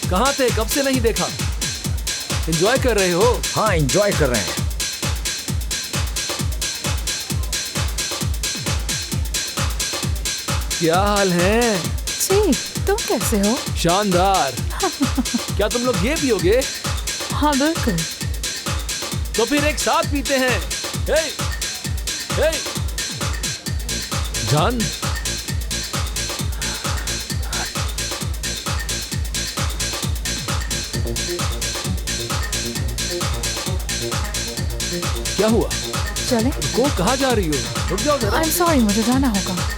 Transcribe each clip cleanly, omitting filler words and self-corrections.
कहाँ थे? कब से नहीं देखा। एंजॉय कर रहे हो? हाँ, एंजॉय कर रहे हैं। क्या हाल है? जी, तुम कैसे हो? शानदार। क्या तुम लोग ये पियोगे? हाँ बिल्कुल। तो फिर एक साथ पीते हैं। हे, हे। जान, क्या हुआ? चले? को कहाँ जा रही हो? रुक जाओ जरा। आई एम सॉरी, मुझे जाना होगा।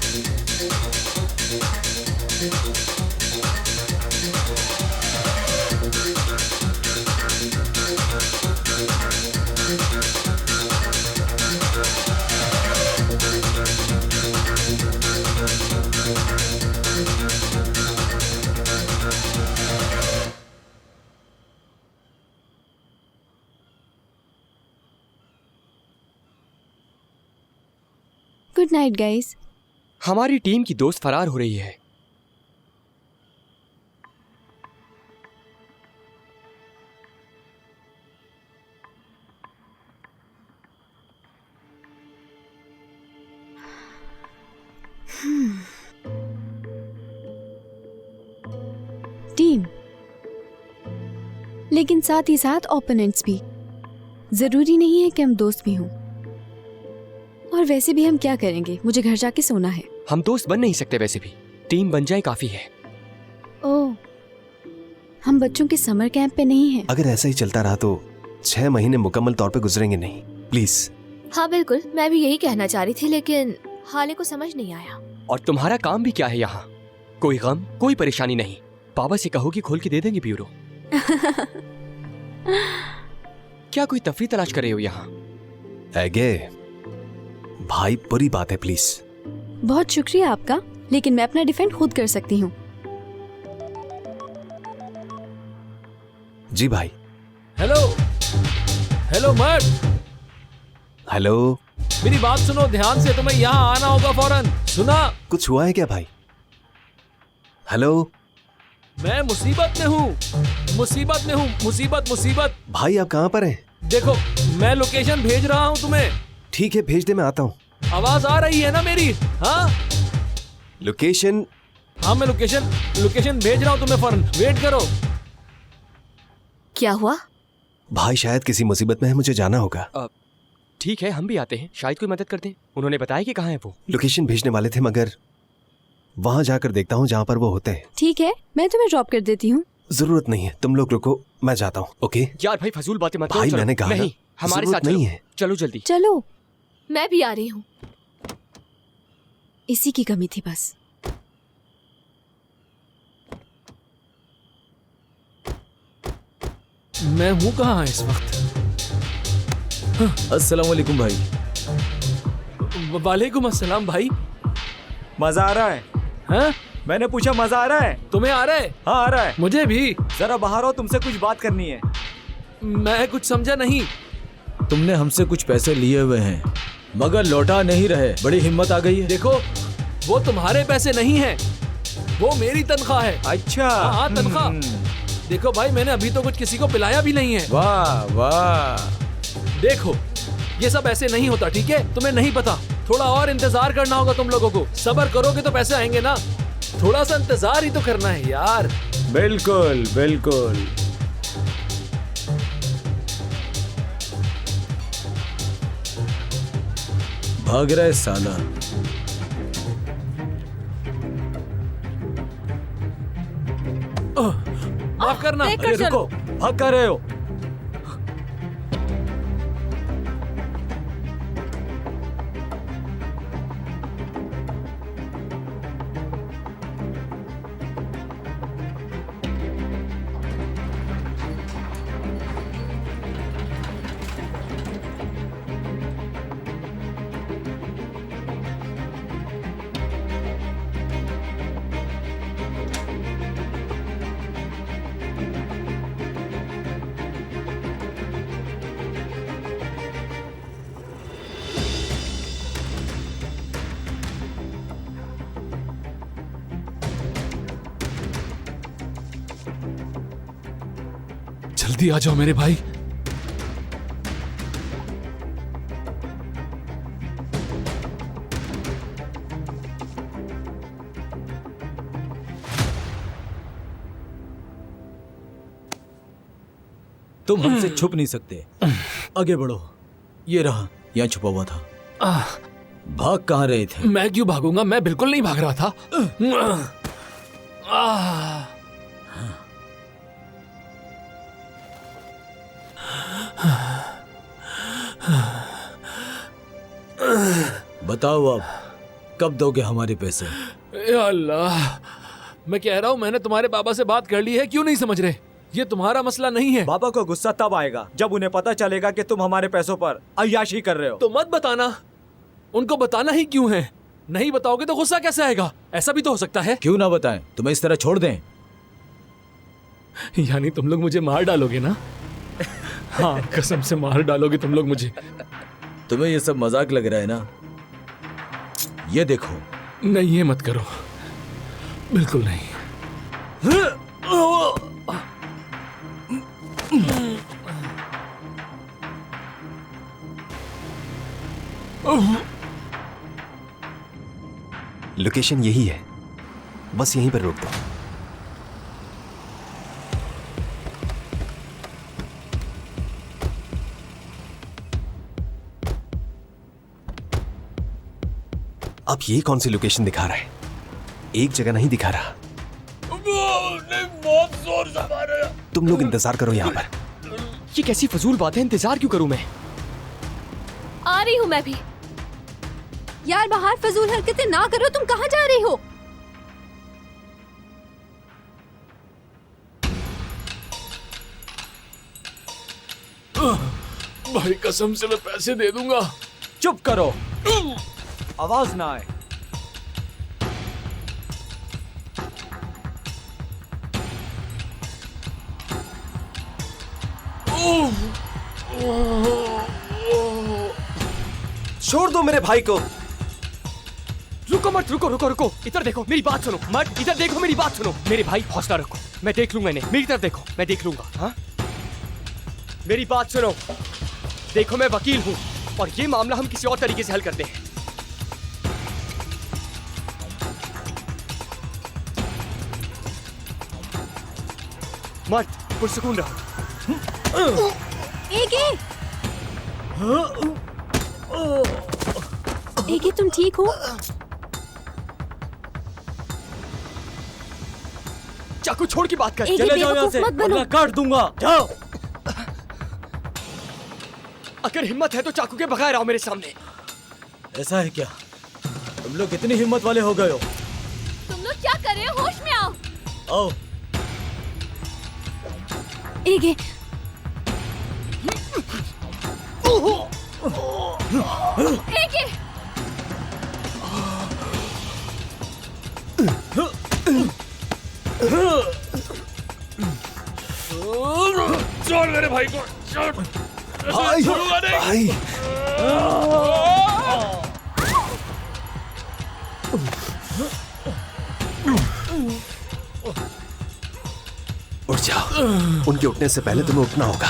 Good night guys. हमारी टीम की दोस्त फरार हो रही है। टीम, लेकिन साथ ही साथ ओपोनेंट्स भी। जरूरी नहीं है कि हम दोस्त भी हों। और वैसे भी हम क्या करेंगे, मुझे घर जाके सोना है। हम दोस्त बन नहीं सकते, वैसे भी टीम बन जाए काफी है। ओह, हम बच्चों के समर कैंप पे नहीं हैं। अगर ऐसा ही चलता रहा तो 6 महीने मुकम्मल तौर पे गुजरेंगे नहीं। प्लीज। हाँ बिल्कुल, मैं भी यही कहना चाह रही थी, लेकिन हाले को समझ नहीं आया। और तुम्हारा काम भी क्या है यहाँ? कोई गम, कोई परेशानी नहीं। पापा से कहो कि खोल के दे देंगे ब्यूरो। क्या कोई तफरी तलाश कर रहे हो यहाँ? ऐगे भाई, बुरी बात है, प्लीज। बहुत शुक्रिया आपका, लेकिन मैं अपना डिफेंड खुद कर सकती हूँ। जी भाई। हेलो, हेलो मर्द। हेलो। मेरी बात सुनो ध्यान से, तुम्हें यहाँ आना होगा फौरन। सुना? कुछ हुआ है क्या भाई? हेलो। मैं मुसीबत में हूँ, मुसीबत में हूँ, मुसीबत मुसीबत। भाई आप कहाँ पर हैं? देखो, मैं लोकेशन भेज रहा हूँ तुम्हें। ठीक है, भेज दे, मैं आता हूँ। आवाज आ रही है ना मेरी? हाँ, लोकेशन। हाँ मैं लोकेशन भेज रहा हूँ तुम्हें फौरन, वेट करो। क्या हुआ? भाई शायद किसी मुसीबत में है, मुझे जाना होगा। ठीक है, हम भी आते हैं, शायद कोई मदद कर दें। उन्होंने बताया कि कहाँ है वो। लोकेशन भेजने वाले थे, मगर वहां जाकर देखता हूँ जहाँ पर वो होते हैं। ठीक है, मैं तुम्हें ड्रॉप कर देती हूँ। जरूरत नहीं है, तुम लोग रुको, मैं जाता हूँ। ओके यार भाई, फजूल बातें मत करो। भाई, चलो। मैंने कहा नहीं, हमारे जरूरत साथ नहीं चलो। है। चलो जल्दी। चलो, मैं भी आ रही हूँ। इसी की कमी थी बस। मैं हूँ कहाँ इस वक्त? अस्सलाम वालेकुम भाई। वालेकुम अस्सलाम भाई। मजा आ रहा है? हाँ? मैंने पूछा मजा आ रहा है? तुम्हें आ रहा है? हाँ आ रहा है। मुझे भी। जरा बाहर आओ, तुमसे कुछ बात करनी है। मैं कुछ समझा नहीं। तुमने हमसे कुछ पैसे लिए हुए हैं मगर लौटा नहीं रहे, बड़ी हिम्मत आ गई है। देखो, वो तुम्हारे पैसे नहीं हैं, वो मेरी तनख्वाह है। अच्छा। हाँ, तनख्वाह। देखो भाई, मैंने अभी तो कुछ किसी को पिलाया भी नहीं है। वाह वाह। देखो, ये सब ऐसे नहीं होता, ठीक है? तुम्हें नहीं पता, थोड़ा और इंतजार करना होगा तुम लोगों को। सब्र करोगे तो पैसे आएंगे ना। थोड़ा सा इंतजार ही तो करना है यार। बिल्कुल बिल्कुल। भाग रहा है साला। माफ करना। अरे रुको, भाग कर रहे हो? जल्दी आ जाओ मेरे भाई। तुम हमसे छुप नहीं सकते। आगे बढ़ो। ये रहा, यहाँ छुपा हुआ था। भाग कहाँ रहे थे? मैं क्यों भागूंगा, मैं बिल्कुल नहीं भाग रहा था। बताओ अब, कब दोगे हमारे पैसे? या अल्लाह, मैं कह रहा हूँ मैंने तुम्हारे बाबा से बात कर ली है, क्यों नहीं समझ रहे? ये तुम्हारा मसला नहीं है। बाबा को गुस्सा तब आएगा जब उन्हें पता चलेगा कि तुम हमारे पैसों पर अय्याशी कर रहे हो। तो मत बताना, उनको बताना ही क्यों है? नहीं बताओगे तो गुस्सा कैसे आएगा? ऐसा भी तो हो सकता है। क्यों ना बताएं, तुम्हें इस तरह छोड़ दें? यानी तुम लोग मुझे मार डालोगे ना? हाँ, कसम से मार डालोगे तुम लोग मुझे। तुम्हें ये सब मजाक लग रहा है ना? ये देखो। नहीं, ये मत करो, बिल्कुल नहीं। लोकेशन यही है, बस यहीं पर रोक दो। अब ये कौन सी लोकेशन दिखा रहा है? एक जगह नहीं दिखा रहा। बहुत जोर से मार रहा है। तुम लोग इंतजार करो यहाँ पर। ये कैसी फजूल बात है, इंतजार क्यों करूं मैं? आ रही हूँ मैं भी। यार बाहर फजूल हरकतें ना करो, तुम कहाँ जा रही हो? भाई कसम से मैं पैसे दे दूंगा। चुप करो, आवाज ना आए। छोड़ दो मेरे भाई को। रुको मत, रुको रुको रुको, इधर देखो, मेरी बात सुनो। मत, इधर देखो, मेरी बात सुनो। मेरे भाई हौसला रखो, मैं देख लूंगा इन्हें। मेरी तरफ देखो, मैं देख लूंगा। हाँ, मेरी बात सुनो। देखो मैं वकील हूं और ये मामला हम किसी और तरीके से हल करते हैं। मर्द पुरसुकून रहो। एके तुम ठीक हो? चाकू छोड़ की बात कर। एके चले जाओ यहाँ से, बेवकूफ मत बनो। वरना काट दूंगा। जाओ। अगर हिम्मत है तो चाकू के बगैर आओ मेरे सामने। ऐसा है क्या? तुम लोग कितनी हिम्मत वाले हो गए हो? तुम लोग क्या कर रहे हो? होश में आओ। आओ। एके एके, छोड़ मेरे भाई को, छोड़। भाई, छोड़ूंगा नहीं। भाई। उठ जाओ, उनके उठने से पहले तुम्हें उठना होगा।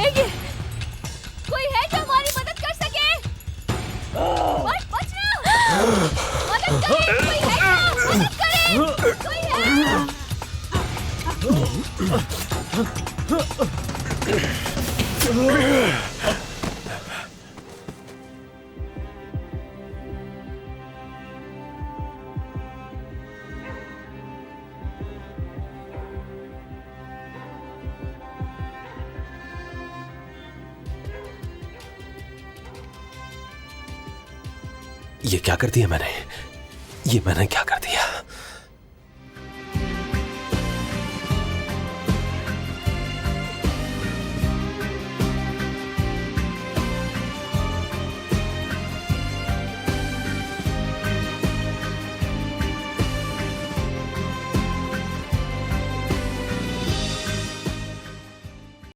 एके, कोई है जो हमारी मदद कर सके? बचना! मदद करे, कोई है क्या? मदद करे, कोई है? ये क्या कर दिया मैंने? ये मैंने क्या कर दिया?